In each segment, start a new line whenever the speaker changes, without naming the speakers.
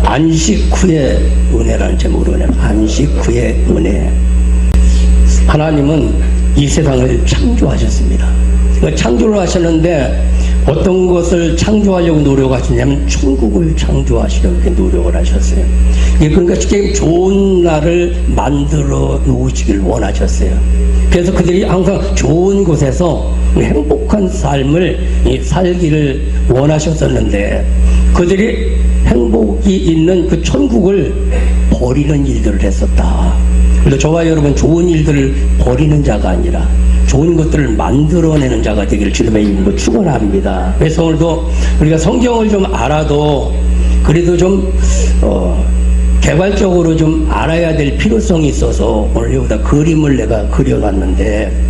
안식 후의 은혜라는 제목으로 안식 후의 은혜. 하나님은 이 세상을 창조하셨습니다. 창조를 하셨는데 어떤 것을 창조하려고 노력하시냐면 천국을 창조하시려고 이렇게 노력을 하셨어요. 그러니까 쉽게 좋은 날을 만들어 놓으시길 원하셨어요. 그래서 그들이 항상 좋은 곳에서 행복한 삶을 살기를 원하셨었는데 그들이 행복이 있는 그 천국을 버리는 일들을 했었다. 그래서 저와 여러분 좋은 일들을 버리는 자가 아니라 좋은 것들을 만들어내는 자가 되기를 주님의 이름으로 축원합니다. 그래서 오늘도 우리가 성경을 좀 알아도 그래도 좀 개발적으로 좀 알아야 될 필요성이 있어서 오늘 여기다 그림을 내가 그려놨는데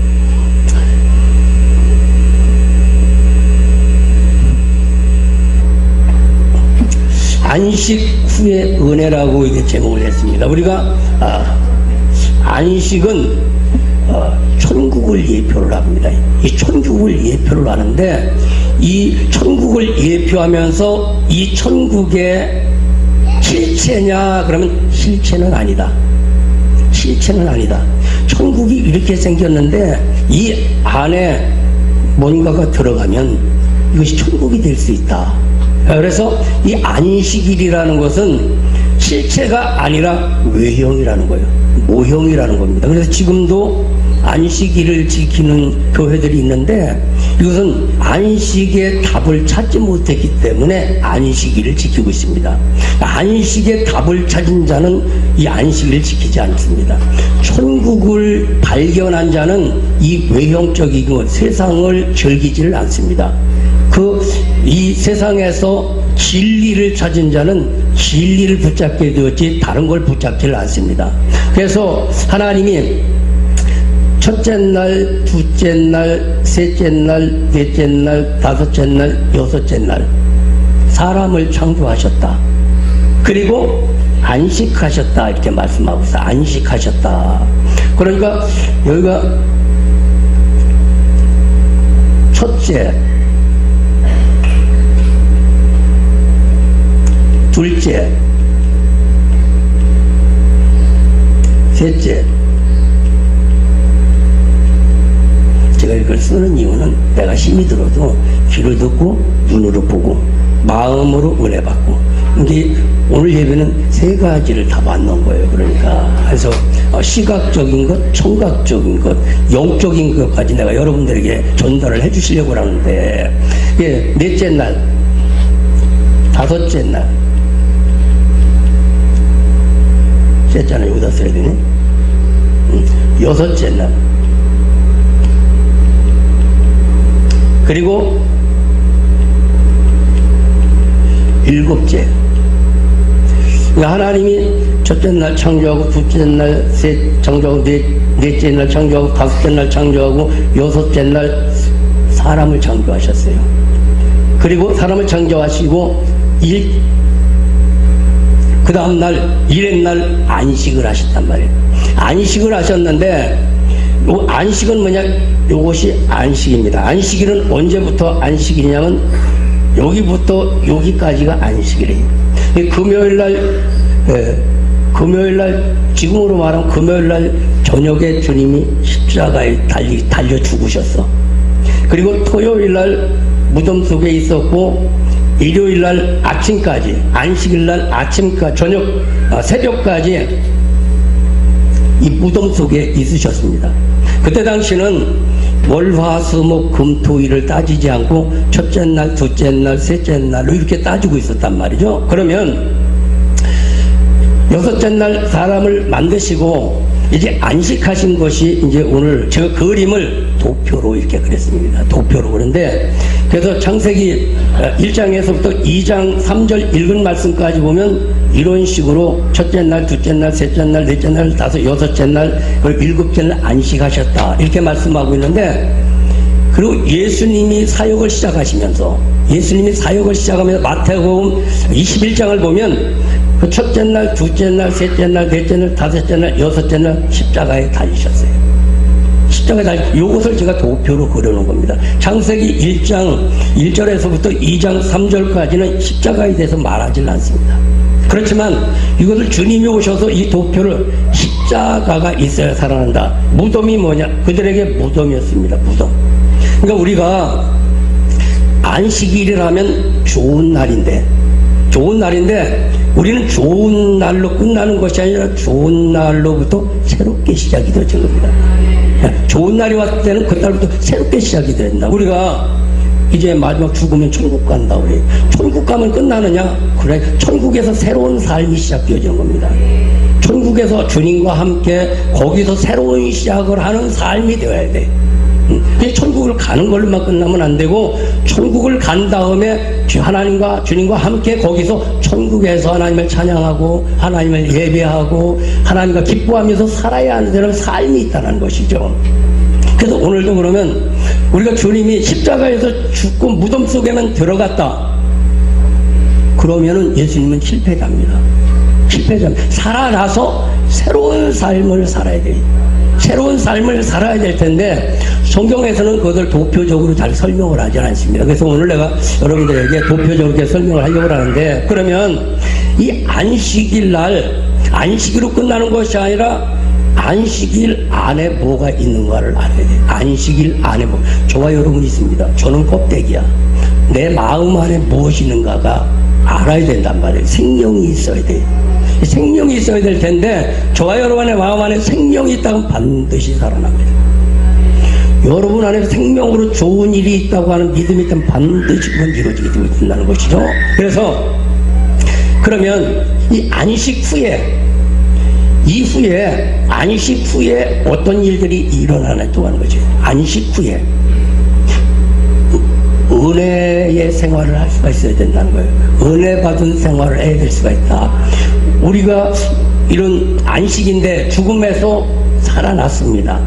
안식 후의 은혜라고 이게 제목을 했습니다. 우리가 안식은 천국을 예표를 합니다. 이 천국을 예표를 하는데 이 천국을 예표하면서 이 천국의 실체냐 그러면 실체는 아니다. 실체는 아니다. 천국이 이렇게 생겼는데 이 안에 뭔가가 들어가면 이것이 천국이 될 수 있다. 그래서 이 안식일이라는 것은 실체가 아니라 외형이라는 거예요. 모형이라는 겁니다. 그래서 지금도 안식일을 지키는 교회들이 있는데 이것은 안식의 답을 찾지 못했기 때문에 안식일을 지키고 있습니다. 안식의 답을 찾은 자는 이 안식일을 지키지 않습니다. 천국을 발견한 자는 이 외형적인 것, 세상을 즐기지를 않습니다. 이 세상에서 진리를 찾은 자는 진리를 붙잡게 되었지 다른 걸 붙잡지를 않습니다. 그래서 하나님이 첫째 날, 둘째 날, 셋째 날, 넷째 날, 다섯째 날, 여섯째 날 사람을 창조하셨다. 그리고 안식하셨다 이렇게 말씀하고 있어요. 안식하셨다. 그러니까 여기가 첫째, 둘째, 셋째. 제가 이걸 쓰는 이유는 내가 힘이 들어도 귀를 듣고 눈으로 보고 마음으로 은혜 받고 이게 오늘 예배는 세 가지를 다 받는 거예요. 그러니까 그래서 시각적인 것, 청각적인 것, 영적인 것까지 내가 여러분들에게 전달을 해 주시려고 하는데 넷째 날, 다섯째 날 셋째는 여기다 써야 되네. 여섯째 날 그리고 일곱째. 하나님이 첫째 날 창조하고 둘째 날 창조하고 넷째 날 창조하고 다섯째 날 창조하고 여섯째 날 사람을 창조하셨어요. 그리고 사람을 창조하시고 그 다음 날 일의 날 안식을 하셨단 말이에요. 안식을 하셨는데 안식은 뭐냐? 이것이 안식입니다. 안식일은 언제부터 안식이냐면 여기부터 여기까지가 안식이래요. 금요일날 지금으로 말하면 금요일날 저녁에 주님이 십자가에 달려 죽으셨어. 그리고 토요일날 무덤 속에 있었고 일요일날 아침까지 안식일날 아침까지 저녁 새벽까지 이 무덤 속에 있으셨습니다. 그때 당시는 월화수목금토일을 따지지 않고 첫째 날, 둘째 날, 셋째 날로 이렇게 따지고 있었단 말이죠. 그러면 여섯째 날 사람을 만드시고 이제 안식하신 것이 이제 오늘 제가 그림을 도표로 이렇게 그렸습니다. 도표로. 그런데 그래서 창세기 1장에서부터 2장 3절 읽은 말씀까지 보면 이런 식으로 첫째 날, 둘째 날, 셋째 날, 넷째 날, 다섯, 여섯째 날, 일곱째 날 안식하셨다 이렇게 말씀하고 있는데 그리고 예수님이 사역을 시작하면서 마태복음 21장을 보면 그 첫째 날, 둘째 날, 셋째 날, 넷째 날, 다섯째 날, 여섯째 날 십자가에 달리셨어요. 요것을 제가 도표로 그려놓은 겁니다. 창세기 1장 1절에서부터 2장 3절까지는 십자가에 대해서 말하지 않습니다. 그렇지만 이것을 주님이 오셔서 이 도표를 십자가가 있어야 살아난다. 무덤이 뭐냐? 그들에게 무덤이었습니다. 무덤. 그러니까 우리가 안식일이라면 좋은 날인데 우리는 좋은 날로 끝나는 것이 아니라 좋은 날로부터 새롭게 시작이 되어진 겁니다. 좋은 날이 왔을 때는 그날부터 새롭게 시작이 된다. 우리가 이제 마지막 죽으면 천국 간다 그래. 천국 가면 끝나느냐? 그래. 천국에서 새로운 삶이 시작되어지는 겁니다. 천국에서 주님과 함께 거기서 새로운 시작을 하는 삶이 되어야 돼. 천국을 가는 걸로만 끝나면 안 되고, 천국을 간 다음에 하나님과 주님과 함께 거기서 천국에서 하나님을 찬양하고 하나님을 예배하고 하나님과 기뻐하면서 살아야 되는 삶이 있다는 것이죠. 그래서 오늘도 그러면 우리가 주님이 십자가에서 죽고 무덤 속에만 들어갔다 그러면은 예수님은 실패자입니다. 살아나서 새로운 삶을 살아야 돼요. 새로운 삶을 살아야 될 텐데 성경에서는 그것을 도표적으로 잘 설명을 하지 않습니다. 그래서 오늘 내가 여러분들에게 도표적으로 이렇게 설명을 하려고 하는데, 그러면 이 안식일 날, 안식일로 끝나는 것이 아니라 안식일 안에 뭐가 있는가를 알아야 돼요. 안식일 안에 뭐, 저와 여러분이 있습니다. 저는 껍데기야. 내 마음 안에 무엇이 있는가가 알아야 된단 말이에요. 생명이 있어야 돼요. 생명이 있어야 될 텐데 저와 여러분의 마음 안에 생명이 있다면 반드시 살아납니다. 여러분 안에 생명으로 좋은 일이 있다고 하는 믿음이 있다면 반드시 그건 이루어지게 된다는 것이죠. 그래서 그러면 이 안식 후에 어떤 일들이 일어나냐고 하는 거죠. 안식 후에 은혜의 생활을 할 수가 있어야 된다는 거예요. 은혜 받은 생활을 해야 될 수가 있다. 우리가 이런 안식인데 죽음에서 살아났습니다.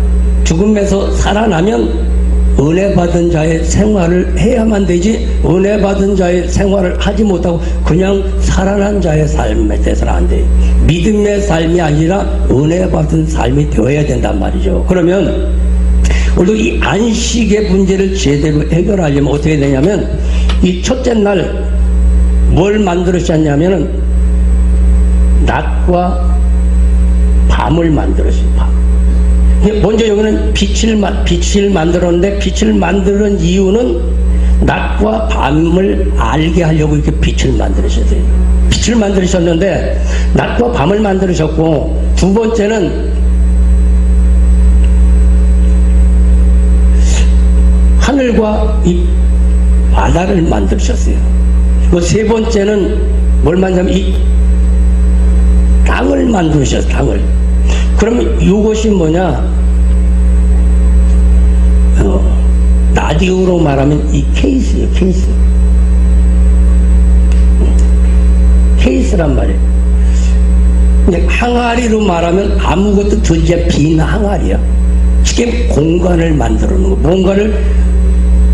죽음에서 살아나면 은혜 받은 자의 생활을 해야만 되지, 은혜 받은 자의 생활을 하지 못하고 그냥 살아난 자의 삶에 대해서는 안 돼요. 믿음의 삶이 아니라 은혜 받은 삶이 되어야 된단 말이죠. 그러면 우리도 이 안식의 문제를 제대로 해결하려면 어떻게 되냐면, 이 첫째 날 뭘 만들으셨냐면은 낮과 밤을 만들었어요. 밤. 먼저 여기는 빛을 만들었는데, 빛을 만드는 이유는 낮과 밤을 알게 하려고 이렇게 빛을 만들으셨어요. 빛을 만드셨는데 낮과 밤을 만들으셨고, 두 번째는 하늘과 이 바다를 만드셨어요. 세 번째는 뭘 만들냐면 이 땅을 만드셨어요. 땅을. 그러면 이것이 뭐냐? 라디오로 말하면 이 케이스예요. 케이스란 말이에요. 근데 항아리로 말하면 아무것도 들지 빈 항아리야. 쉽게 공간을 만들어 놓은 거. 뭔가를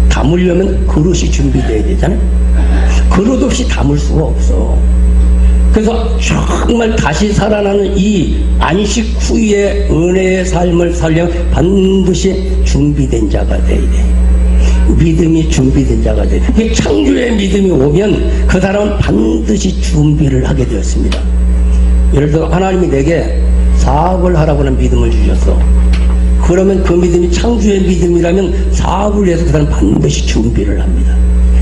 담으려면 그릇이 준비돼야 되잖아요. 그릇 없이 담을 수가 없어. 그래서 정말 다시 살아나는 이 안식 후에 은혜의 삶을 살려면 반드시 준비된 자가 돼야 돼. 믿음이 준비된 자가 돼. 이 창조의 믿음이 오면 그 사람은 반드시 준비를 하게 되었습니다. 예를 들어 하나님이 내게 사업을 하라고 하는 믿음을 주셨어. 그러면 그 믿음이 창조의 믿음이라면 사업을 위해서 그 사람은 반드시 준비를 합니다.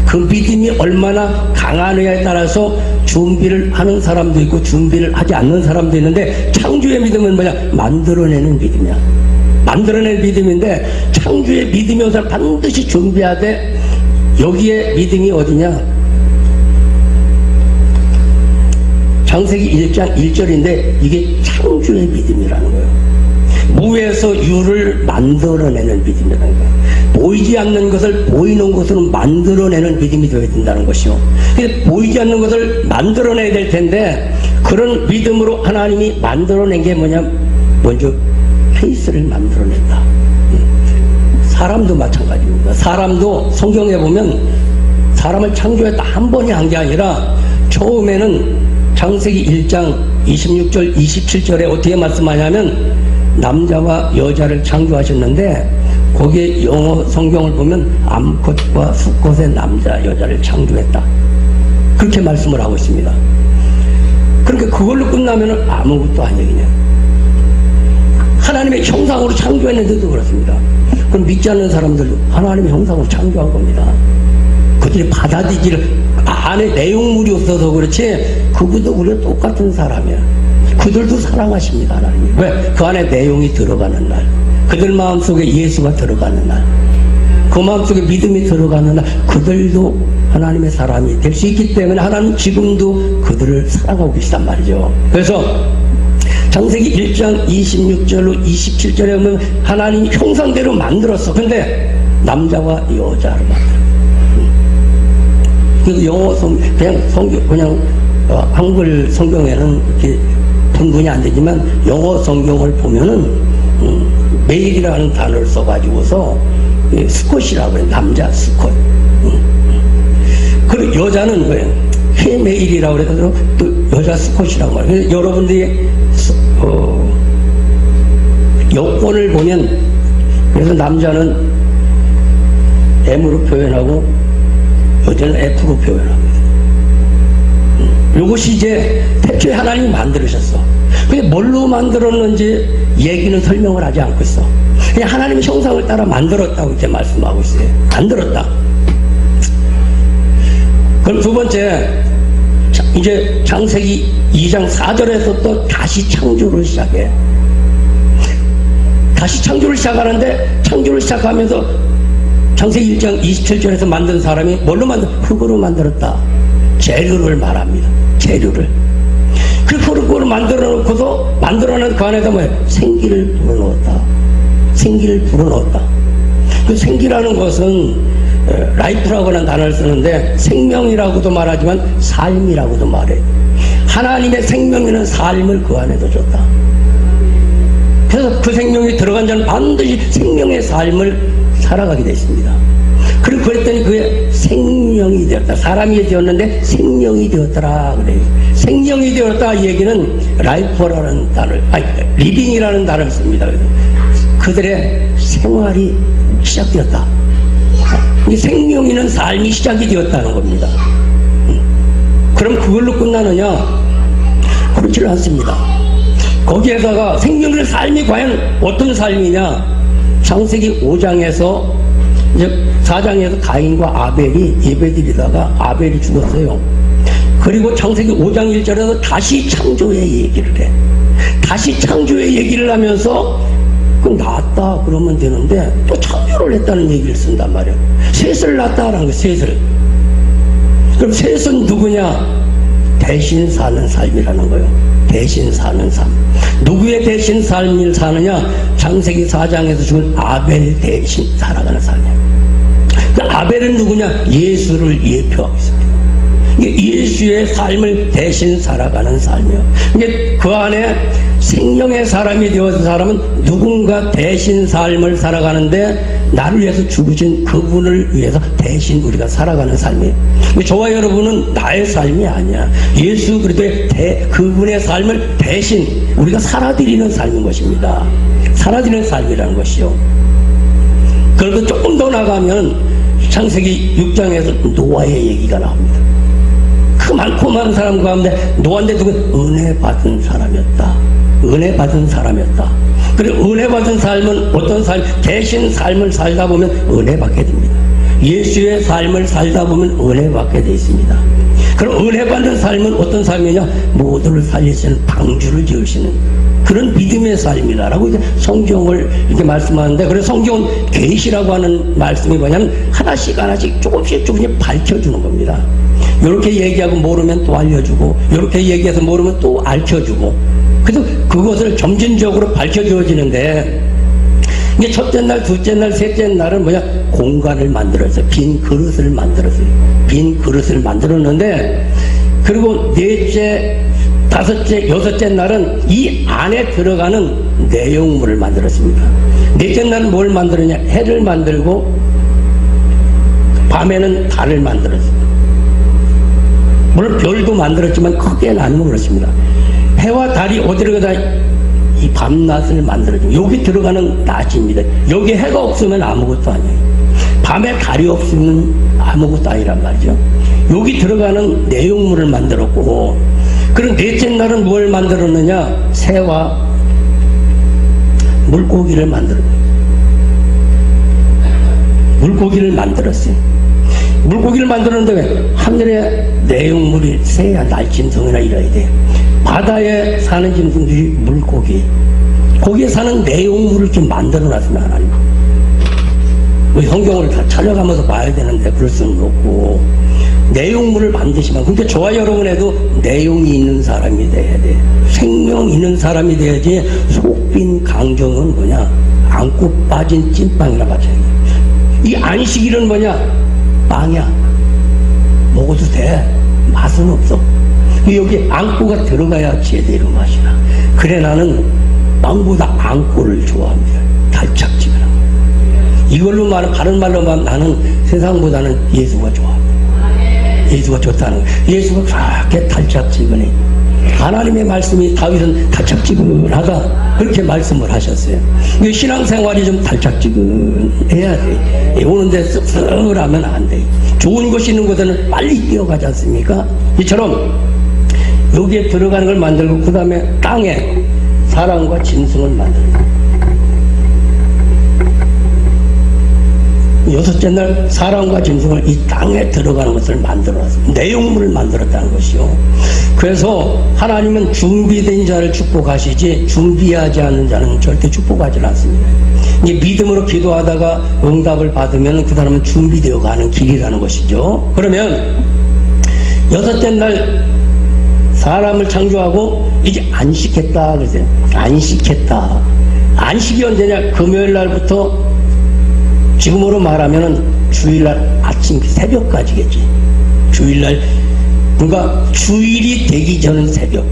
그 믿음이 얼마나 강하느냐에 따라서 준비를 하는 사람도 있고 준비를 하지 않는 사람도 있는데, 창조의 믿음은 뭐냐? 만들어내는 믿음이야. 만들어내는 믿음인데, 창조의 믿음이 오서 반드시 준비하되, 여기에 믿음이 어디냐? 창세기 1장 1절인데 이게 창조의 믿음이라는 거예요. 무에서 유를 만들어내는 믿음이라는 거예요. 보이지 않는 것을 보이는 것으로 만들어내는 믿음이 되어야 된다는 것이요. 근데 보이지 않는 것을 만들어내야 될 텐데, 그런 믿음으로 하나님이 만들어낸 게 뭐냐? 먼저 케이스를 만들어냈다. 사람도 마찬가지입니다. 사람도 성경에 보면 사람을 창조했다 한 번이 한 게 아니라, 처음에는 창세기 1장 26절 27절에 어떻게 말씀하냐면 남자와 여자를 창조하셨는데, 거기에 영어 성경을 보면 암컷과 수컷의 남자 여자를 창조했다, 그렇게 말씀을 하고 있습니다. 그걸로 끝나면 아무것도 아니겠냐. 하나님의 형상으로 창조했는데도 그렇습니다. 그럼 믿지 않는 사람들도 하나님의 형상으로 창조한 겁니다. 그들이 받아들이기를 안에 내용물이 없어서 그렇지 그분도 우리가 똑같은 사람이야. 그들도 사랑하십니다. 하나님이. 왜? 그 안에 내용이 들어가는 날, 그들 마음속에 예수가 들어가는 날, 그 마음속에 믿음이 들어가는 날 그들도 하나님의 사람이 될 수 있기 때문에 하나님 지금도 그들을 사랑하고 계시단 말이죠. 그래서 창세기 1장 26절로 27절에 보면 하나님이 형상대로 만들었어. 근데 남자와 여자를 만들었어. 그래서 영어 그냥 한글 성경에는 이렇게 분분이 안 되지만 영어 성경을 보면은 메일이라는 단어를 써가지고서 스콧이라고 해요. 남자 스콧. 그리고 여자는 뭐예요? 페메일이라고 그래서 또 여자 스콧이라고 말해요. 그래서 여러분들이 여권을 보면 그래서 남자는 M으로 표현하고 여자는 F로 표현합니다. 이것이 이제 태초에 하나님이 만들으셨어. 근데 뭘로 만들었는지 얘기는 설명을 하지 않고 있어. 그냥 하나님의 형상을 따라 만들었다고 이제 말씀하고 있어요. 만들었다. 그럼 두 번째, 이제 창세기 2장 4절에서 또 다시 창조를 시작해. 다시 창조를 시작하는데 창조를 시작하면서 창세기 1장 27절에서 만든 사람이 뭘로 흙으로 만들었다. 재료를 말합니다. 재료를. 그 흙으로 만들어 놓고서 만들어낸 그 안에다 생기를 불어넣었다. 생기를 불어넣었다. 그 생기라는 것은 라이프라고 하는 단어를 쓰는데 생명이라고도 말하지만 삶이라고도 말해. 하나님의 생명이라는 삶을 그 안에도 줬다. 그래서 그 생명이 들어간 자는 반드시 생명의 삶을 살아가게 되었습니다. 그리고 그랬더니 그의 생명이 되었다. 사람이 되었는데 생명이 되었더라 그래요. 생명이 되었다 이 얘기는 라이프라는 단어를 리빙이라는 단어를 씁니다. 그들의 생활이 시작되었다. 이 생명 있는 삶이 시작이 되었다는 겁니다. 그럼 그걸로 끝나느냐? 그렇지는 않습니다. 거기에다가 생명 있는 삶이 과연 어떤 삶이냐? 창세기 5장에서 이제 4장에서 가인과 아벨이 예배드리다가 아벨이 죽었어요. 그리고 창세기 5장 1절에서 다시 창조의 얘기를 해. 다시 창조의 얘기를 하면서 그럼 낳았다 그러면 되는데 또 창조를 했다는 얘기를 쓴단 말이에요. 셋을 낳았다라는 거예요. 셋을. 그럼 셋은 누구냐? 대신 사는 삶이라는 거예요. 대신 사는 삶. 누구의 대신 삶을 사느냐? 창세기 4장에서 죽은 아벨 대신 살아가는 삶이에요. 그 아벨은 누구냐? 예수를 예표하고 있습니다. 예수의 삶을 대신 살아가는 삶이에요. 그 안에 생명의 사람이 되어서 사람은 누군가 대신 삶을 살아가는데 나를 위해서 죽으신 그분을 위해서 대신 우리가 살아가는 삶이에요. 저와 여러분은 나의 삶이 아니야. 예수 그리스도의 그분의 삶을 대신 우리가 살아드리는 삶인 것입니다. 살아드리는 삶이라는 것이요. 그리고 조금 더 나가면 창세기 6장에서 노아의 얘기가 나옵니다. 그 많고 많은 사람 가운데 노아인데 누구? 은혜 받은 사람이었다. 은혜 받은 사람이었다. 그리고 은혜 받은 삶은 어떤 삶? 대신 삶을 살다 보면 은혜 받게 됩니다. 예수의 삶을 살다 보면 은혜 받게 되어 있습니다. 그럼 은혜 받는 삶은 어떤 삶이냐? 모두를 살리시는 방주를 지으시는 그런 믿음의 삶이다라고 이제 성경을 이렇게 말씀하는데, 그래서 성경은 계시라고 하는 말씀이 뭐냐면 하나씩 조금씩 밝혀주는 겁니다. 이렇게 얘기하고 모르면 또 알려주고, 이렇게 얘기해서 모르면 또 알려주고, 그래서 그것을 점진적으로 밝혀주어지는데, 이게 첫째 날, 둘째 날, 셋째 날은 뭐냐? 공간을 만들었어요. 빈 그릇을 만들었어요. 빈 그릇을 만들었는데, 그리고 넷째, 다섯째, 여섯째 날은 이 안에 들어가는 내용물을 만들었습니다. 넷째 날은 뭘 만들었냐? 해를 만들고, 밤에는 달을 만들었습니다. 물론 별도 만들었지만 크게 나누면 그렇습니다. 해와 달이 어디로 가다 이 밤낮을 만들어줍니다. 여기 들어가는 낮입니다. 여기 해가 없으면 아무것도 아니에요. 밤에 달이 없으면 아무것도 아니란 말이죠. 여기 들어가는 내용물을 만들었고, 그리고 넷째 날은 뭘 만들었느냐? 새와 물고기를 만들었어요. 물고기를 만들었는데 왜? 하늘에 내용물이 새야 날짐승이나 이래야 돼. 바다에 사는 짐승들이 물고기. 거기에 사는 내용물을 좀 만들어놨으면 하나님. 우리 성경을 다 찾아가면서 봐야 되는데 그럴 수는 없고 내용물을 만드시면. 그러니까 저와 여러분에도 내용이 있는 사람이 돼야 돼. 생명 있는 사람이 돼야지. 속빈 강정은 뭐냐? 안고 빠진 찐빵이나 마찬가지야. 이 안식일은 뭐냐? 빵이야. 먹어도 돼. 맛은 없어. 여기 안고가 들어가야 제대로 맛이나. 그래 나는 빵보다 안고를 좋아합니다. 달짝지근한 거. 이걸로 말은 다른 말로 말하면 나는 세상보다는 예수가 좋아합니다. 예수가 좋다는 거예요. 예수가 그렇게 달짝지근해. 하나님의 말씀이 다윗은 달짝지근하다 그렇게 말씀을 하셨어요. 신앙생활이 좀 달짝지근해야 돼. 오는데 씁쓸하면 안 돼. 좋은 것이 있는 곳에는 빨리 뛰어가지 않습니까? 이처럼 여기에 들어가는 걸 만들고 그 다음에 땅에 사람과 짐승을 만들고 여섯째 날 사람과 짐승을 이 땅에 들어가는 것을 만들어놨습니다. 내용물을 만들었다는 것이요. 그래서 하나님은 준비된 자를 축복하시지 준비하지 않는 자는 절대 축복하지 않습니다. 이제 믿음으로 기도하다가 응답을 받으면 그 사람은 준비되어 가는 길이라는 것이죠. 그러면 여섯째 날 사람을 창조하고 이제 안식했다 그러세요. 안식했다. 안식이 언제냐? 금요일 날부터 지금으로 말하면은 주일날 아침 새벽까지겠지. 주일날 그러니까 주일이 되기 전 새벽.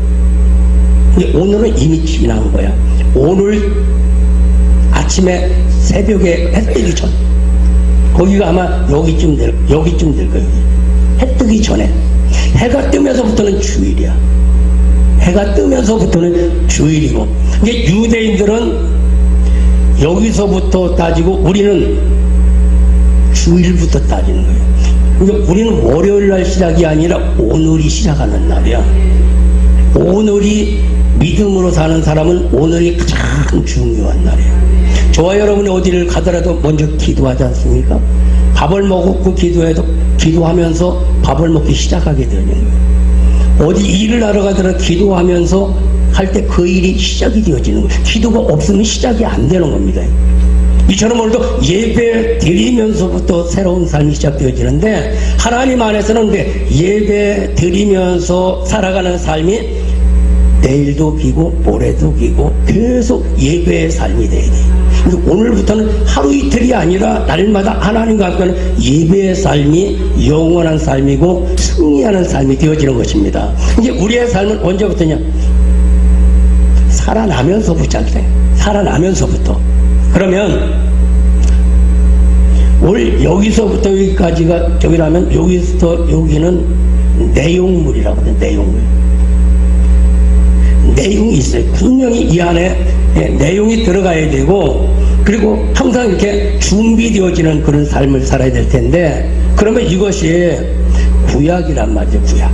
근데 오늘은 이미 지난 거야. 오늘 아침에 새벽에 해 뜨기 전. 거기가 아마 여기쯤 될 거예요. 해 뜨기 전에. 해가 뜨면서부터는 주일이야. 해가 뜨면서부터는 주일이고. 이게 유대인들은 여기서부터 따지고 우리는 주일부터 따지는 거예요. 그러니까 우리는 월요일 날 시작이 아니라 오늘이 시작하는 날이야. 오늘이 믿음으로 사는 사람은 오늘이 가장 중요한 날이야. 저와 여러분이 어디를 가더라도 먼저 기도하지 않습니까? 밥을 먹고 기도하면서 밥을 먹기 시작하게 되는 거예요. 어디 일을 하러 가더라도 기도하면서 할 때 그 일이 시작이 되어지는 거예요. 기도가 없으면 시작이 안 되는 겁니다. 이처럼 오늘도 예배 드리면서부터 새로운 삶이 시작되어지는데 하나님 안에서는 예배 드리면서 살아가는 삶이 내일도 기고 모레도 기고 계속 예배의 삶이 돼야 돼요. 오늘부터는 하루 이틀이 아니라 날마다 하나님과 함께하는 예배의 삶이 영원한 삶이고 승리하는 삶이 되어지는 것입니다. 이제 우리의 삶은 언제부터냐? 살아나면서부터. 살아나면서부터. 그러면 오늘 여기서부터 여기까지가 저기라면 여기서부터 여기는 내용물이라고 하거든요. 내용물. 내용이 있어요. 분명히 이 안에 내용이 들어가야 되고 그리고 항상 이렇게 준비되어지는 그런 삶을 살아야 될 텐데 그러면 이것이 구약이란 말이죠. 구약.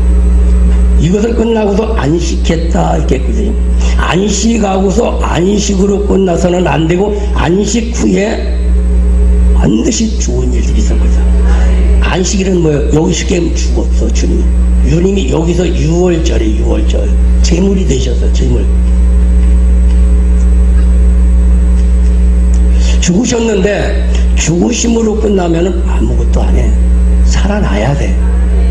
이것을 끝나고도 안식했다 이렇게 했거든요. 안식하고서 안식으로 끝나서는 안 되고 안식 후에 반드시 좋은 일들이 있었거든. 안식일은 뭐예요? 여기 쉽게 죽었어 주님. 주님이 여기서 6월절에 6월절 제물이 되셔서 제물 죽으셨는데 죽으심으로 끝나면은 아무것도 안 해. 살아나야 돼.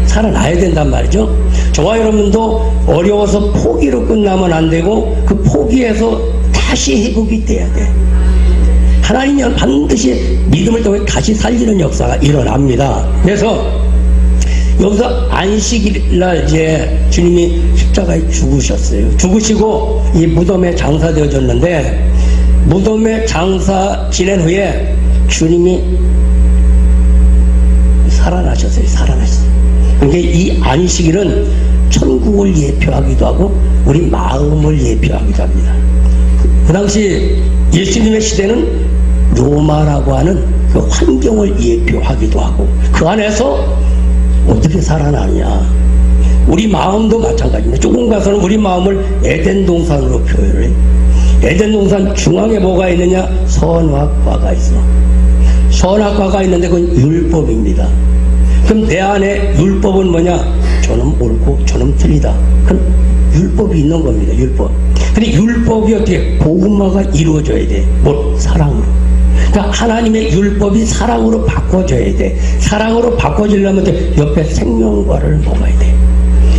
살아나야 된단 말이죠. 저와 여러분도 어려워서 포기로 끝나면 안 되고 그 포기해서 다시 회복이 돼야 돼. 하나님은 반드시 믿음을 통해 다시 살리는 역사가 일어납니다. 그래서 여기서 안식일날 이제 주님이 십자가에 죽으셨어요. 죽으시고 이 무덤에 장사되어졌는데 무덤에 장사 지낸 후에 주님이 살아나셨어요. 살아나셨어요. 그러니까 이 안식일은 천국을 예표하기도 하고 우리 마음을 예표하기도 합니다. 그 당시 예수님의 시대는 로마라고 하는 그 환경을 예표하기도 하고 그 안에서 어떻게 살아나느냐. 우리 마음도 마찬가지입니다. 조금 가서는 우리 마음을 에덴 동산으로 표현을 해요. 에덴 동산 중앙에 뭐가 있느냐? 선악과가 있어. 선악과가 있는데 그건 율법입니다. 그럼 내 안에 율법은 뭐냐? 저는 옳고 저는 틀리다. 그럼 율법이 있는 겁니다. 율법. 근데 율법이 어떻게? 복음화가 이루어져야 돼. 뭐? 사랑으로. 그러니까 하나님의 율법이 사랑으로 바꿔져야 돼. 사랑으로 바꿔지려면 옆에 생명과를 먹어야 돼.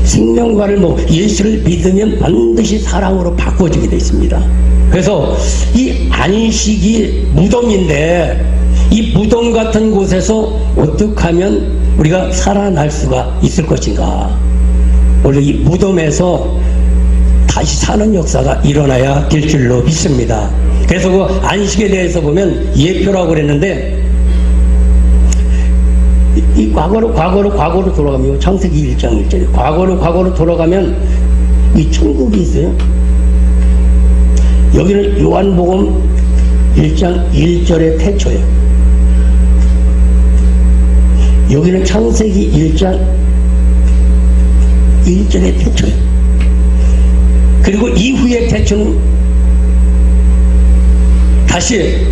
생명과를 먹고 예수를 믿으면 반드시 사랑으로 바꿔지게 돼 있습니다. 그래서 이 안식이 무덤인데 이 무덤 같은 곳에서 어떻게 하면 우리가 살아날 수가 있을 것인가? 우리 이 무덤에서 다시 사는 역사가 일어나야 될 줄로 믿습니다. 그래서 그 안식에 대해서 보면 예표라고 그랬는데 이 과거로 돌아가면 창세기 1장 1절에 과거로 돌아가면 이 천국이 있어요. 여기는 요한복음 1장 1절의 태초예요. 여기는 창세기 1장 1절의 태초예요. 그리고 이후의 태초는 다시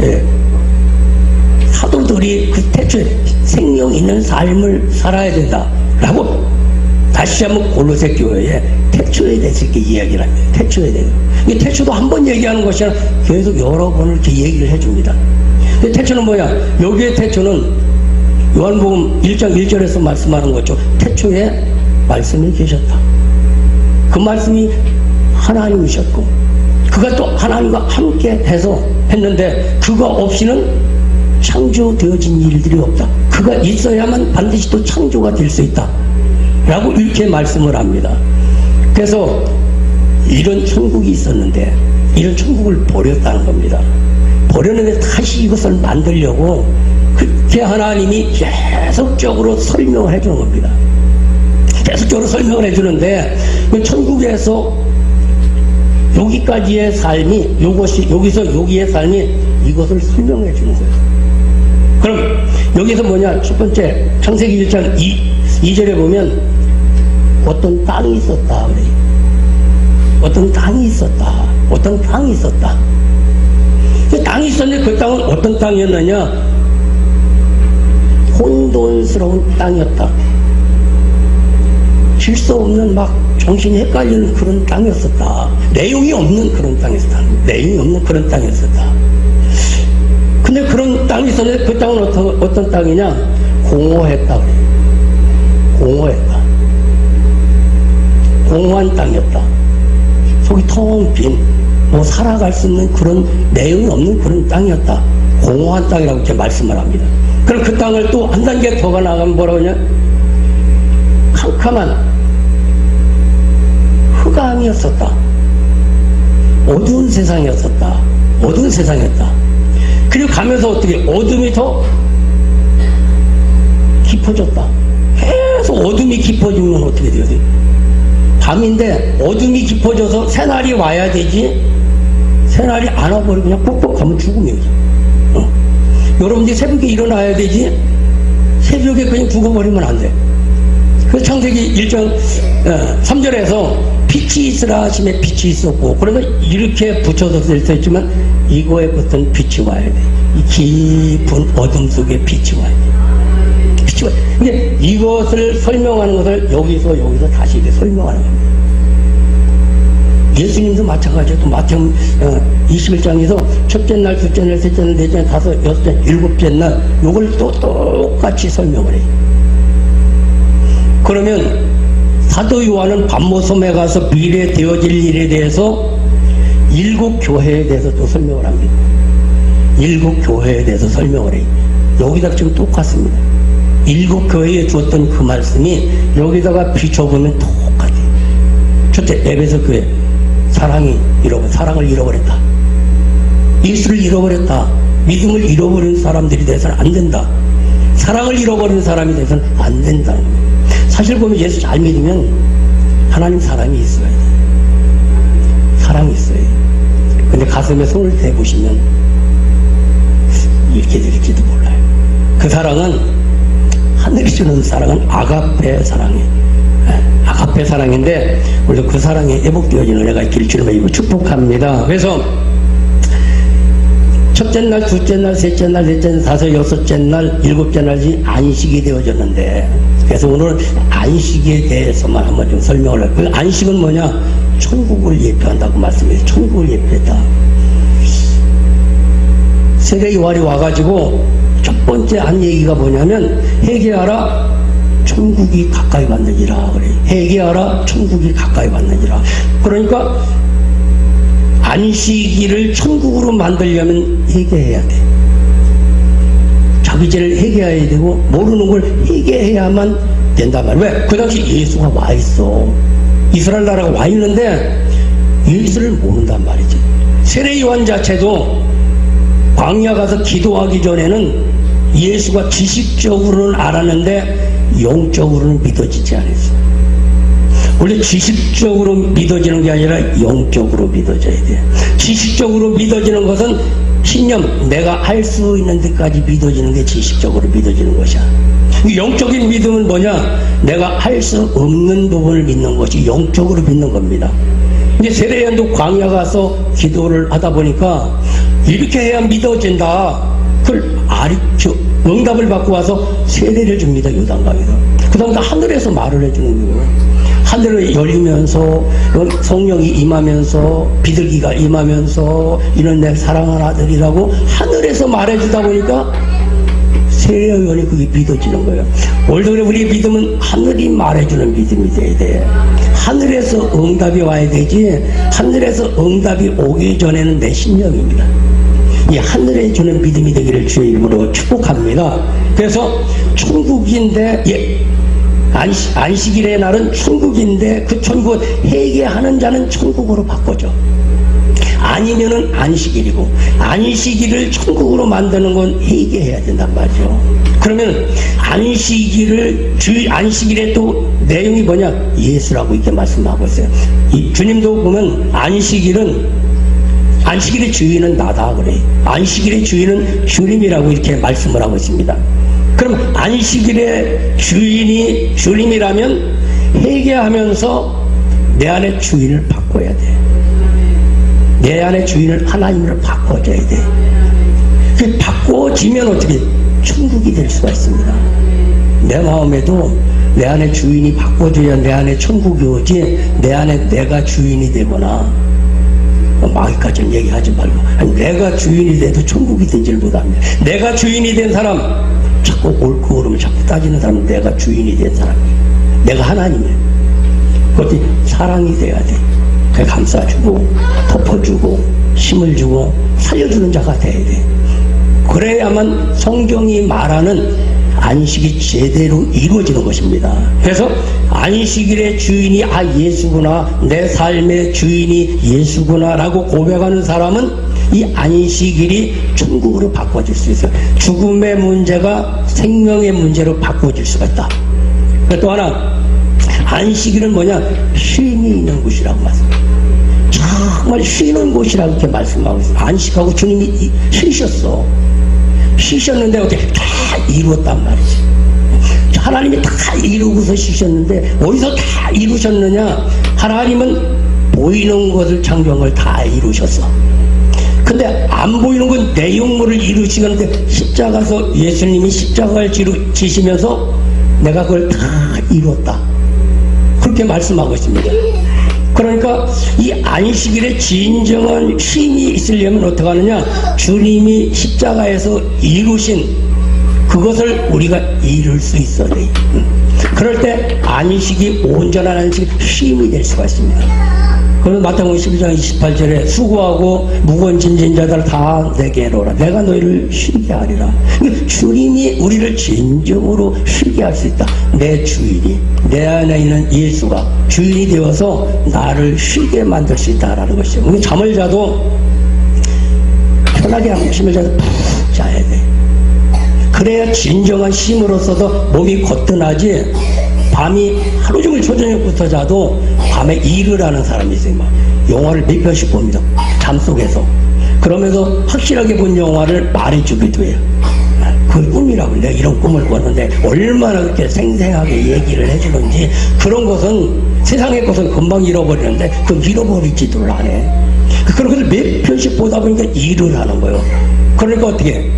사도들이 그 태초에 생명 있는 삶을 살아야 된다라고 다시 한번 골로새 교회에 태초에 대해서 이렇게 이야기를 합니다. 태초에 대해서. 이 태초도 한 번 얘기하는 것이 아니라 계속 여러 번을 이렇게 얘기를 해줍니다. 근데 태초는 뭐야? 여기에 태초는 요한복음 1장 1절에서 말씀하는 거죠. 태초에 말씀이 계셨다. 그 말씀이 하나님이셨고 그가 또 하나님과 함께 해서 했는데 그가 없이는 창조되어진 일들이 없다. 그가 있어야만 반드시 또 창조가 될 수 있다 라고 이렇게 말씀을 합니다. 그래서 이런 천국이 있었는데 이런 천국을 버렸다는 겁니다. 버렸는데 다시 이것을 만들려고 그렇게 하나님이 계속적으로 설명을 해주는 겁니다. 계속적으로 설명을 해주는데 그 천국에서 여기까지의 삶이 여기서 여기의 삶이 이것을 설명해 주는 거예요. 그럼 여기서 뭐냐? 첫 번째 창세기 1장 2절에 보면 어떤 땅이 있었다 그래. 어떤 땅이 있었다. 어떤 땅이 있었다. 그 땅이 있었는데 그 땅은 어떤 땅이었느냐? 혼돈스러운 땅이었다. 질서 없는 막 정신이 헷갈리는 그런 땅이었었다. 내용이 없는 그런 땅이었다. 내용이 없는 그런 땅이었었다. 근데 그런 땅이 있었는데 그 땅은 어떤 땅이냐? 공허했다 그래. 공허했다. 공허한 땅이었다. 속이 텅 빈, 뭐 살아갈 수 있는 그런 내용이 없는 그런 땅이었다. 공허한 땅이라고 이렇게 말씀을 합니다. 그럼 그 땅을 또 한 단계 더 나가면 뭐라고 하냐? 캄캄한 흑암이었었다. 어두운 세상이었었다. 어두운 세상이었다. 그리고 가면서 어떻게 어둠이 더 깊어졌다. 계속 어둠이 깊어지면 어떻게 돼야 돼? 밤인데 어둠이 깊어져서 새날이 와야 되지. 새날이 안 와버리고 그냥 뻑뻑 가면 죽음이지. 여러분들이 새벽에 일어나야 되지. 새벽에 그냥 죽어버리면 안 돼. 그래서 창세기 1장 3절에서 빛이 있으라 하심에 빛이 있었고, 그러면 이렇게 붙여서 될 수 있지만 이거에 어떤 빛이 와야 돼. 이 깊은 어둠 속에 빛이 와야 돼. 빛이 와야 돼. 근데 이것을 설명하는 것을 여기서 다시 이렇게 설명하는 겁니다. 예수님도 마찬가지예요. 또 마태복음 21장에서 첫째 날, 둘째 날, 셋째 날, 넷째 날, 다섯, 여섯째, 일곱째 날 요걸 또 똑같이 설명을 해요. 그러면 사도 요한은 반모섬에 가서 미래에 되어질 일에 대해서 일곱 교회에 대해서 또 설명을 합니다. 일곱 교회에 대해서 설명을 해요. 여기다 지금 똑같습니다. 일곱 교회에 주었던 그 말씀이 여기다가 비춰보면 똑같아요. 첫째, 에베소 교회. 사랑을 잃어버렸다. 예수를 잃어버렸다. 믿음을 잃어버린 사람들이 돼서는 안 된다. 사랑을 잃어버린 사람이 돼서는 안 된다는 겁니다. 사실 보면 예수 잘 믿으면 하나님 사랑이 있어야 돼. 사랑이 있어야 돼. 근데 가슴에 손을 대보시면 이렇게 될지도 몰라요. 그 사랑은 하늘이 주는 사랑은 아가페 사랑이에요. 아가페 aga페 사랑인데 우리 그 사랑이 회복되어지는 은혜가 있기를 주님의 이름으로 축복합니다. 그래서 첫째 날, 둘째 날, 셋째 날, 넷째 날, 다섯, 여섯째 날, 일곱째 날이 안식이 되어졌는데, 그래서 오늘은 안식에 대해서만 한번 좀 설명을 할게요. 그 안식은 뭐냐? 천국을 예표한다고 말씀해요. 천국을 예표했다. 세례 요한이 와가지고 첫 번째 한 얘기가 뭐냐면, 회개하라, 천국이 가까이 왔느니라 그래요. 회개하라, 천국이 가까이 왔느니라. 그러니까 안식일을 천국으로 만들려면 회개해야 돼. 자기 죄를 회개해야 되고 모르는 걸 회개해야만 된단 말이야. 왜? 그 당시 예수가 와 있어. 이스라엘 나라가 와 있는데 예수를 모른단 말이지. 세례 요한 자체도 광야 가서 기도하기 전에는 예수가 지식적으로는 알았는데 영적으로는 믿어지지 않았어. 원래 지식적으로 믿어지는 게 아니라 영적으로 믿어져야 돼. 지식적으로 믿어지는 것은 신념, 내가 할 수 있는 데까지 믿어지는 게 지식적으로 믿어지는 것이야. 영적인 믿음은 뭐냐? 내가 할 수 없는 부분을 믿는 것이 영적으로 믿는 겁니다. 이제 세례요한도 광야 가서 기도를 하다 보니까 이렇게 해야 믿어진다. 그걸 응답을 받고 와서 세례를 줍니다. 요단강에서. 그 다음에 하늘에서 말을 해주는 거예요. 하늘을 열리면서 성령이 임하면서 비둘기가 임하면서 이런 내 사랑하는 아들이라고 하늘에서 말해주다 보니까 세례요한이 그게 믿어지는 거예요. 오늘도 우리 믿음은 하늘이 말해주는 믿음이 돼야 돼. 하늘에서 응답이 와야 되지, 하늘에서 응답이 오기 전에는 내 신념입니다. 이 하늘에 주는 믿음이 되기를 주의 이름으로 축복합니다. 그래서 천국인데 안식일의 날은 천국인데 그 천국 회개하는 자는 천국으로 바꿔줘. 아니면은 안식일이고, 안식일을 천국으로 만드는 건 회개해야 된단 말이죠. 그러면 안식일의 또 내용이 뭐냐? 예수라고 이렇게 말씀하고 있어요. 주님도 보면 안식일의 주인은 나다 그래. 안식일의 주인은 주님이라고 이렇게 말씀을 하고 있습니다. 그럼 안식일의 주인이 주님이라면 회개하면서 내 안에 주인을 바꿔야 돼. 내 안에 주인을 하나님으로 바꿔줘야 돼. 그 바꿔지면 어떻게 천국이 될 수가 있습니다. 내 마음에도 내 안에 주인이 바꿔줘야 내 안에 천국이 오지, 내 안에 내가 주인이 되거나 마귀까지는 얘기하지 말고, 아니, 내가 주인이 돼도 천국이 되지를 못합니다. 내가 주인이 된 사람, 자꾸 옳고 그름을 자꾸 따지는 사람은 내가 주인이 된 사람이에요. 내가 하나님이에요. 그것이 사랑이 돼야 돼. 그래, 감싸주고 덮어주고 힘을 주고 살려주는 자가 돼야 돼. 그래야만 성경이 말하는 안식이 제대로 이루어지는 것입니다. 그래서 안식일의 주인이 예수구나, 내 삶의 주인이 예수구나 라고 고백하는 사람은 이 안식일이 천국으로 바꿔질 수 있어요. 죽음의 문제가 생명의 문제로 바꿔질 수가 있다. 또 하나, 안식일은 뭐냐? 쉼이 있는 곳이라고 말씀합니다. 정말 쉬는 곳이라고 이렇게 말씀하고 있어요. 안식하고 주님이 쉬셨어. 쉬셨는데 어떻게 다 이루었단 말이지. 하나님이 다 이루고서 쉬셨는데 어디서 다 이루셨느냐? 하나님은 보이는 것을 창조한 걸 다 이루셨어. 근데 안 보이는 건 내용물을 이루시는데 십자가에서 예수님이 십자가를 지시면서 내가 그걸 다 이루었다. 그렇게 말씀하고 있습니다. 그러니까 이 안식일에 진정한 쉼이 있으려면 어떻게 하느냐? 주님이 십자가에서 이루신 그것을 우리가 이룰 수 있어야 돼. 그럴 때 안식이 온전한 안식이 쉼이 될 수가 있습니다. 그래서 마태복음 12장 28절에 수고하고 무거운 짐진 자들 다 내게 오라. 내가 너희를 쉬게 하리라. 주님이 우리를 진정으로 쉬게 할 수 있다. 내 주인이, 내 안에 있는 예수가 주인이 되어서 나를 쉬게 만들 수 있다라는 것이죠. 우리 잠을 자도 편하게 잠을 자도 푹 자야 돼. 그래야 진정한 쉼으로서도 몸이 거뜬하지. 밤이 하루 종일 초저녁부터 자도 밤에 일을 하는 사람이 있어요. 막 영화를 몇 편씩 봅니다. 잠속에서. 그러면서 확실하게 본 영화를 말해주기도 해요. 그 꿈이라고 내가 이런 꿈을 꿨는데 얼마나 그렇게 생생하게 얘기를 해주는지 그런 것은 세상의 것은 금방 잃어버리는데 그 잃어버리지도 않아. 그런 것을 몇 편씩 보다 보니까 일을 하는 거예요. 그러니까 어떻게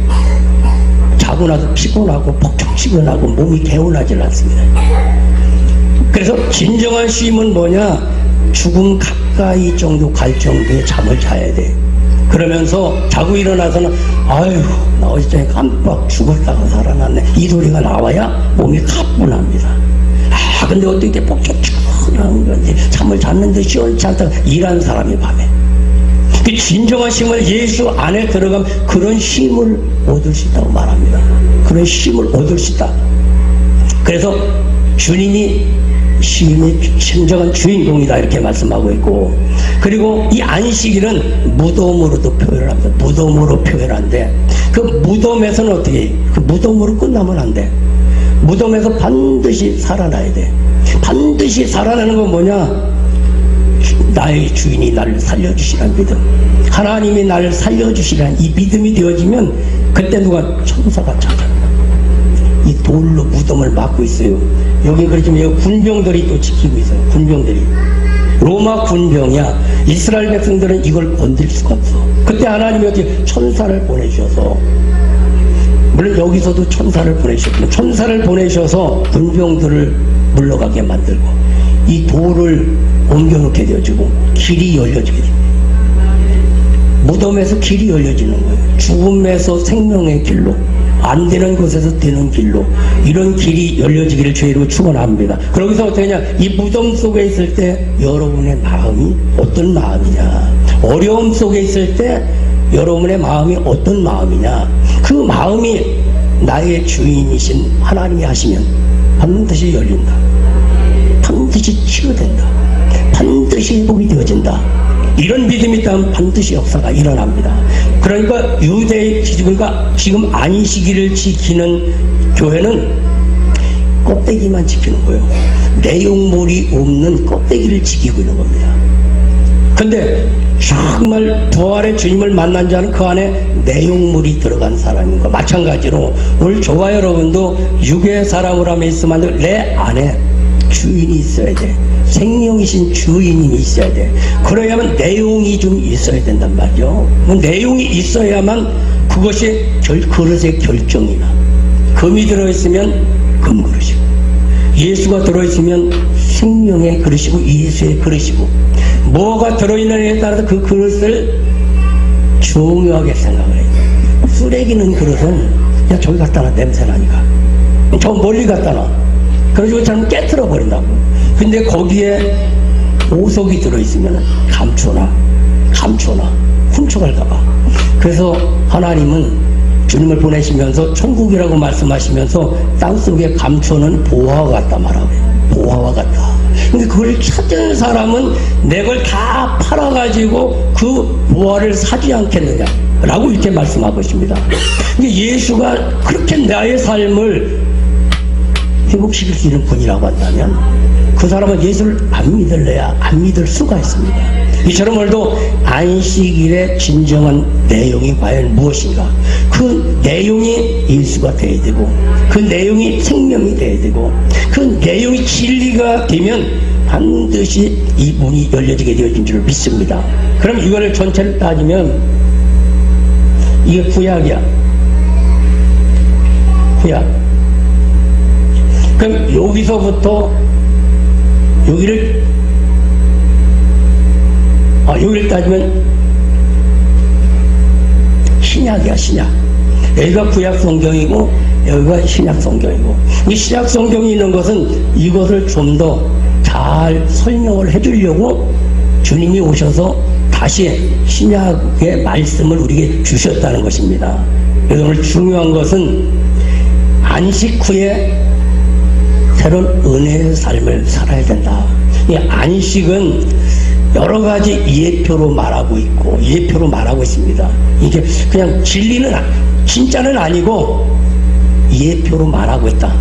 자고 나서 피곤하고 폭죽치근하고 몸이 개운하지 않습니다. 그래서 진정한 쉼은 뭐냐? 죽음 가까이 정도 갈 정도의 잠을 자야 돼. 그러면서 자고 일어나서는 아유 나 어제 깜빡 죽었다가 살아났네 이 소리가 나와야 몸이 가뿐합니다. 아 근데 어떻게 폭죽치근한 건지 잠을 잤는데 시원치 않다가 일한 사람이 밤에 그 진정한 쉼을 예수 안에 들어가면 그런 쉼을 얻을 수 있다고 말합니다. 그런 쉼을 얻을 수 있다. 그래서 주님이 쉼의 진정한 주인공이다 이렇게 말씀하고 있고, 그리고 이 안식일은 무덤으로도 표현을 합니다. 무덤으로 표현한데 그 무덤에서는 어떻게 해? 그 무덤으로 끝나면 안 돼. 무덤에서 반드시 살아나야 돼. 반드시 살아나는 건 뭐냐? 나의 주인이 나를 살려주시라는 믿음, 하나님이 나를 살려주시라는 이 믿음이 되어지면 그때 누가 천사가 찾아옵니다. 이 돌로 무덤을 막고 있어요. 여기 그렇지만 여기 군병들이 또 지키고 있어요. 군병들이 로마 군병이야. 이스라엘 백성들은 이걸 건드릴 수가 없어. 그때 하나님이 어떻게 천사를 보내주셔서, 물론 여기서도 천사를 보내셨고 천사를 보내셔서 군병들을 물러가게 만들고 이 돌을 옮겨놓게 되어지고 길이 열려지게 됩니다. 무덤에서 길이 열려지는 거예요. 죽음에서 생명의 길로, 안 되는 곳에서 되는 길로, 이런 길이 열려지기를 주의로 축원합니다. 그러기서 어떻게 하냐? 이 무덤 속에 있을 때 여러분의 마음이 어떤 마음이냐, 어려움 속에 있을 때 여러분의 마음이 어떤 마음이냐, 그 마음이 나의 주인이신 하나님이 하시면 반드시 열린다. 반드시 치유된다. 반드시 회복이 되어진다. 이런 믿음이 있다면 반드시 역사가 일어납니다. 그러니까 유대의 그러니까 지금 안식일을 지키는 교회는 껍데기만 지키는 거예요. 내용물이 없는 껍데기를 지키고 있는 겁니다. 근데 정말 부활의 주님을 만난 자는 그 안에 내용물이 들어간 사람인 것 마찬가지로 오늘 저와 여러분도 육의 사람으로 하면 있으면 안 되고 내 안에 주인이 있어야 돼. 생명이신 주인이 있어야 돼. 그래야만 내용이 좀 있어야 된단 말이죠. 내용이 있어야만 그것이 그릇의 결정이나, 금이 들어있으면 금그릇이고, 예수가 들어있으면 생명의 그릇이고 예수의 그릇이고, 뭐가 들어있느냐에 따라서 그 그릇을 중요하게 생각을 해요. 쓰레기는 그릇은 야 저기 갖다 놔, 냄새 나니까. 저 멀리 갖다 놔. 그래가지고 참 깨트려 버린다고. 근데 거기에 보석이 들어있으면 감춰놔 훔쳐갈까봐. 그래서 하나님은 주님을 보내시면서 천국이라고 말씀하시면서 땅속에 감춰놓은 보화와 같다 말하고, 보화와 같다. 근데 그걸 찾은 사람은 내 걸 다 팔아가지고 그 보화를 사지 않겠느냐 라고 이렇게 말씀하고 있습니다. 근데 예수가 그렇게 나의 삶을 회복시킬 수 있는 분이라고 한다면 그 사람은 예수를 안 믿을래야 안 믿을 수가 있습니다. 이처럼 오늘도 안식일의 진정한 내용이 과연 무엇인가, 그 내용이 예수가 되어야 되고, 그 내용이 생명이 되어야 되고, 그 내용이 진리가 되면 반드시 이 문이 열려지게 되어진 줄 믿습니다. 그럼 이거를 전체를 따지면 이게 구약이야. 구약. 그럼 여기서부터 여기를 따지면 신약이야, 신약. 여기가 구약 성경이고 여기가 신약 성경이고, 이 신약 성경이 있는 것은 이것을 좀 더 잘 설명을 해주려고 주님이 오셔서 다시 신약의 말씀을 우리에게 주셨다는 것입니다. 그래서 오늘 중요한 것은 안식 후에 새로운 은혜의 삶을 살아야 된다. 이 안식은 여러 가지 예표로 말하고 있고 예표로 말하고 있습니다. 이게 그냥 진리는 진짜는 아니고 예표로 말하고 있다.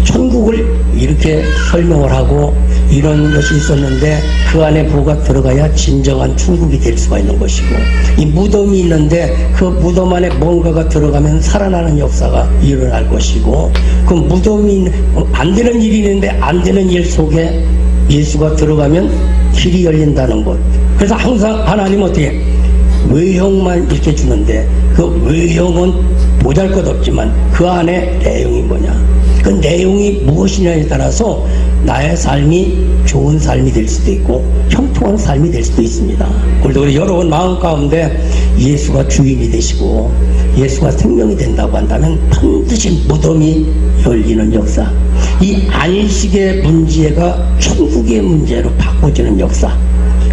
천국을 이렇게 설명을 하고 이런 것이 있었는데 그 안에 뭐가 들어가야 진정한 천국이 될 수가 있는 것이고, 이 무덤이 있는데 그 무덤 안에 뭔가가 들어가면 살아나는 역사가 일어날 것이고, 그 무덤이 안 되는 일이 있는데 안 되는 일 속에 예수가 들어가면 길이 열린다는 것. 그래서 항상 하나님은 어떻게 외형만 이렇게 주는데 그 외형은 보잘것없지만 그 안에 내용이 뭐냐, 그 내용이 무엇이냐에 따라서 나의 삶이 좋은 삶이 될 수도 있고 형통한 삶이 될 수도 있습니다. 그리고 여러분 마음 가운데 예수가 주인이 되시고 예수가 생명이 된다고 한다면 반드시 무덤이 열리는 역사, 이 안식의 문제가 천국의 문제로 바꿔지는 역사,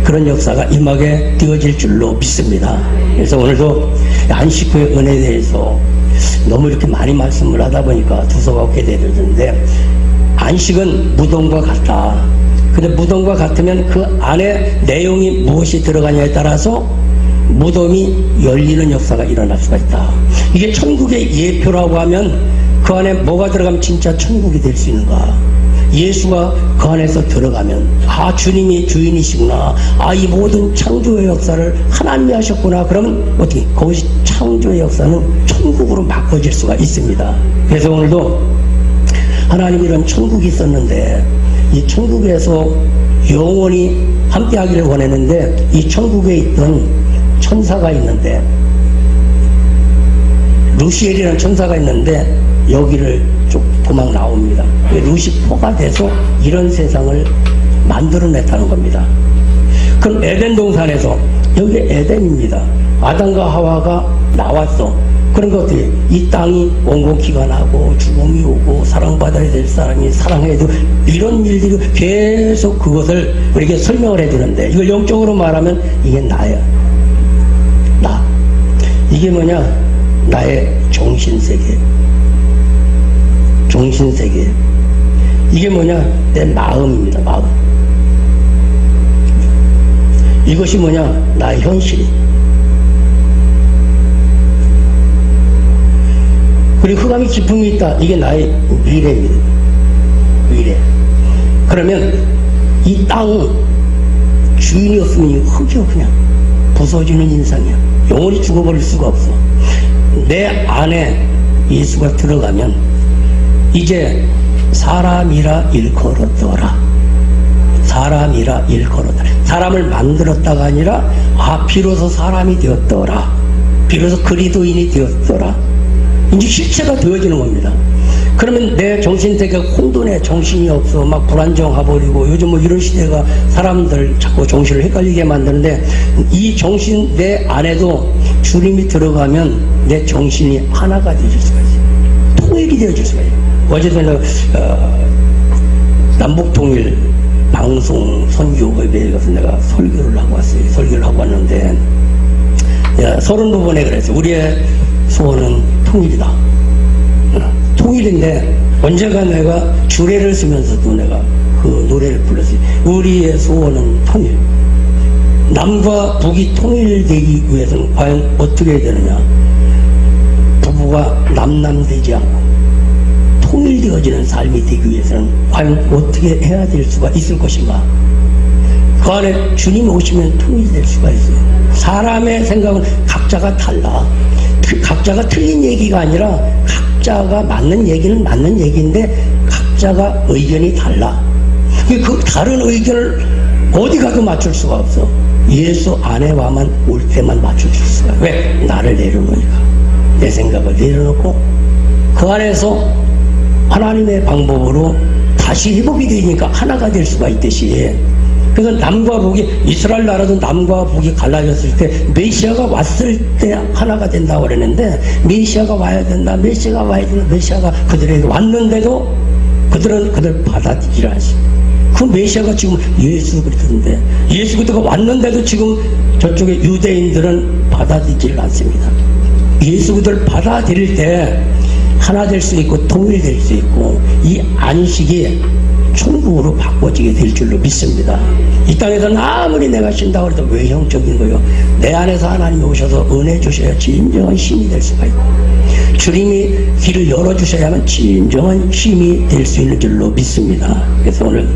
그런 역사가 임하게 되어질 줄로 믿습니다. 그래서 오늘도 안식의 은혜에 대해서 너무 이렇게 많이 말씀을 하다 보니까 두서가 없게 되는데, 안식은 무덤과 같다. 근데 무덤과 같으면 그 안에 내용이 무엇이 들어가냐에 따라서 무덤이 열리는 역사가 일어날 수가 있다. 이게 천국의 예표라고 하면 그 안에 뭐가 들어가면 진짜 천국이 될 수 있는가? 예수가 그 안에서 들어가면 아, 주님이 주인이시구나, 아, 이 모든 창조의 역사를 하나님이 하셨구나, 그러면 어떻게 그것이 창조의 역사는 천국으로 바꿔질 수가 있습니다. 그래서 오늘도 하나님이 이런 천국이 있었는데 이 천국에서 영원히 함께 하기를 원했는데, 이 천국에 있던 천사가 있는데, 루시엘이라는 천사가 있는데 여기를 쭉 도망 나옵니다. 루시퍼가 돼서 이런 세상을 만들어냈다는 겁니다. 그럼 에덴 동산에서, 여기 에덴입니다. 아담과 하와가 나왔어. 그런 것들이 이 땅이 원곡기가 나고 죽음이 오고 사랑받아야 될 사람이 사랑해야 되고 이런 일들이 계속 그것을 우리에게 설명을 해주는데, 이걸 영적으로 말하면 이게 나야. 나. 이게 뭐냐? 나의 정신세계. 정신세계. 이게 뭐냐? 내 마음입니다. 마음. 이것이 뭐냐? 나의 현실이. 그리고 흑암이 기품이 있다. 이게 나의 미래입니다. 미래. 그러면 이 땅 주인이 없으면 흙이요, 그냥 부서지는 인상이야. 영원히 죽어버릴 수가 없어. 내 안에 예수가 들어가면 이제 사람이라 일컬었더라. 사람이라 일컬었더라. 사람을 만들었다가 아니라 아, 비로소 사람이 되었더라. 비로소 그리스도인이 되었더라. 이제 실체가 되어지는 겁니다. 그러면 내 정신세계가 혼돈해, 정신이 없어, 막 불안정해버리고, 요즘 뭐 이런 시대가 사람들 자꾸 정신을 헷갈리게 만드는데, 이 정신 내 안에도 주님이 들어가면 내 정신이 하나가 되어질 수가 있어요. 통일이 되어질 수가 있어요. 어제도 남북통일 방송 선교회에 가서 내가 설교를 하고 왔어요. 설교를 하고 왔는데 30부분에 그랬어요. 우리의 소원은 통일이다. 통일인데 언제가 내가 주례를 쓰면서도 내가 그 노래를 불렀어요. 우리의 소원은 통일. 남과 북이 통일되기 위해서는 과연 어떻게 해야 되느냐? 부부가 남남되지 않고 통일되어지는 삶이 되기 위해서는 과연 어떻게 해야 될 수가 있을 것인가? 그 안에 주님이 오시면 통일될 수가 있어요. 사람의 생각은 각자가 달라. 각자가 틀린 얘기가 아니라 각자가 맞는 얘기는 맞는 얘기인데 각자가 의견이 달라. 그 다른 의견을 어디 가도 맞출 수가 없어. 예수 안에 와만 올 때만 맞춰줄 수가. 왜? 나를 내려놓으니까. 내 생각을 내려놓고 그 안에서 하나님의 방법으로 다시 회복이 되니까 하나가 될 수가 있듯이, 그래서 남과 북이, 이스라엘 나라도 남과 북이 갈라졌을 때 메시아가 왔을 때 하나가 된다고 그랬는데, 메시아가 와야 된다, 메시아가 와야 된다, 메시아가 그들에게 왔는데도 그들은 그들 받아들이지 않습니다. 그 메시아가 지금 예수 그리스도인데, 예수 그리스도가 왔는데도 지금 저쪽에 유대인들은 받아들이지 않습니다. 예수 그리스도를 받아들일 때 하나 될 수 있고 통일될 수 있고, 이 안식이 천국으로 바꿔지게 될 줄로 믿습니다. 이 땅에서는 아무리 내가 쉰다고 해도 외형적인 거요, 내 안에서 하나님이 오셔서 은혜 주셔야 진정한 힘이 될 수가 있고, 주님이 길을 열어주셔야만 진정한 힘이 될 수 있는 줄로 믿습니다. 그래서 오늘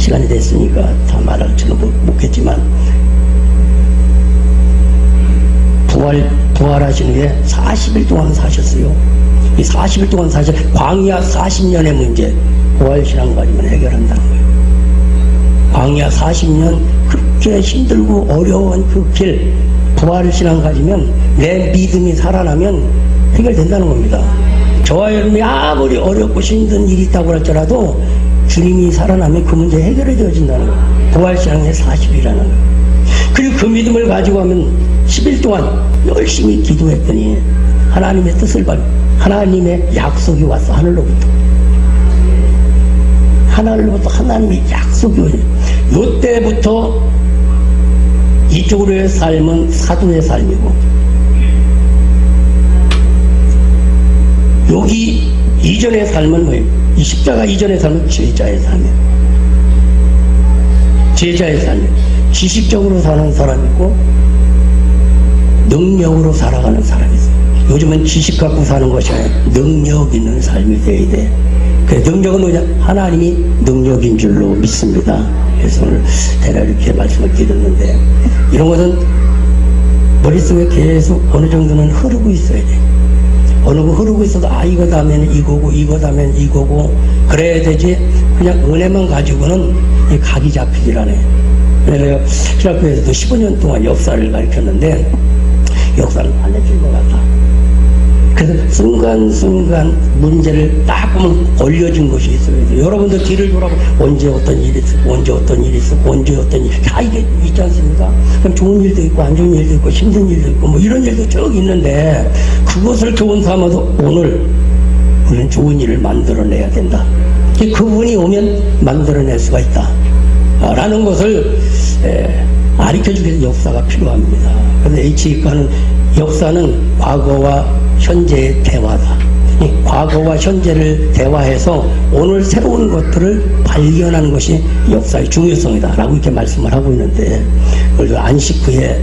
시간이 됐으니까 다 말할 줄은 못겠지만 부활하신 후에 40일 동안 사셨어요. 이 40일 동안 사실 광야 40년의 문제 부활신앙 가지면 해결한다는 거예요. 광야 40년 그렇게 힘들고 어려운 그 길 부활신앙 가지면 내 믿음이 살아나면 해결된다는 겁니다. 저와 여러분이 아무리 어렵고 힘든 일이 있다고 할지라도 주님이 살아나면 그 문제 해결해져진다는 거예요. 부활신앙의 40일이라는 거예요. 그리고 그 믿음을 가지고 하면 10일 동안 열심히 기도했더니 하나님의 뜻을 받고 하나님의 약속이 왔어. 하늘로부터 하나님의 약속이 오죠. 이때부터 이쪽으로의 삶은 사도의 삶이고 여기 이전의 삶은 뭐예요? 이 십자가 이전의 삶은 제자의 삶이에요. 제자의 삶이에요. 지식적으로 사는 사람이 있고 능력으로 살아가는 사람이 있어요. 요즘은 지식 갖고 사는 것이 아니라 능력 있는 삶이 돼야 돼. 그 능력은 뭐냐? 하나님이 능력인 줄로 믿습니다. 그래서 오늘 대략 이렇게 말씀을 드렸는데 이런 것은 머릿속에 계속 어느 정도는 흐르고 있어야 돼. 어느 거 흐르고 있어도 이거 다음에는 이거고 이거 다음에는 이거고 그래야 되지 그냥 은혜만 가지고는 각이 잡히질 그래서 신학교에서도 15년 동안 역사를 가르쳤는데 역사를 알려줄 것 같다. 그래서 순간순간 문제를 딱 보면 올려진 것이 있어요. 여러분들 뒤를 돌아보면 언제 어떤 일이 있었고 언제 어떤 일이 있었고 언제 어떤 일이 다 이게 있지 않습니까? 그럼 좋은 일도 있고 안 좋은 일도 있고 힘든 일도 있고 뭐 이런 일도 쭉 있는데 그것을 교훈 삼아서 오늘 우리는 좋은 일을 만들어내야 된다. 그분이 오면 만들어낼 수가 있다 라는 것을 가르쳐주기 위해서 역사가 필요합니다. 그래서 H기과는 역사는 과거와 현재의 대화다. 과거와 현재를 대화해서 오늘 새로운 것들을 발견하는 것이 역사의 중요성이다 라고 이렇게 말씀을 하고 있는데 그래서 안식 후에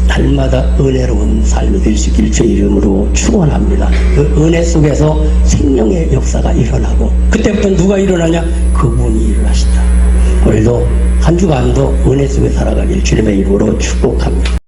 날마다 은혜로운 삶이 될 수 있기를 주의 이름으로 축원합니다. 그 은혜 속에서 생명의 역사가 일어나고 그때부터 누가 일어나냐? 그분이 일어나신다. 오늘도 한 주간도 은혜 속에 살아가길 주님의 이름으로 축복합니다.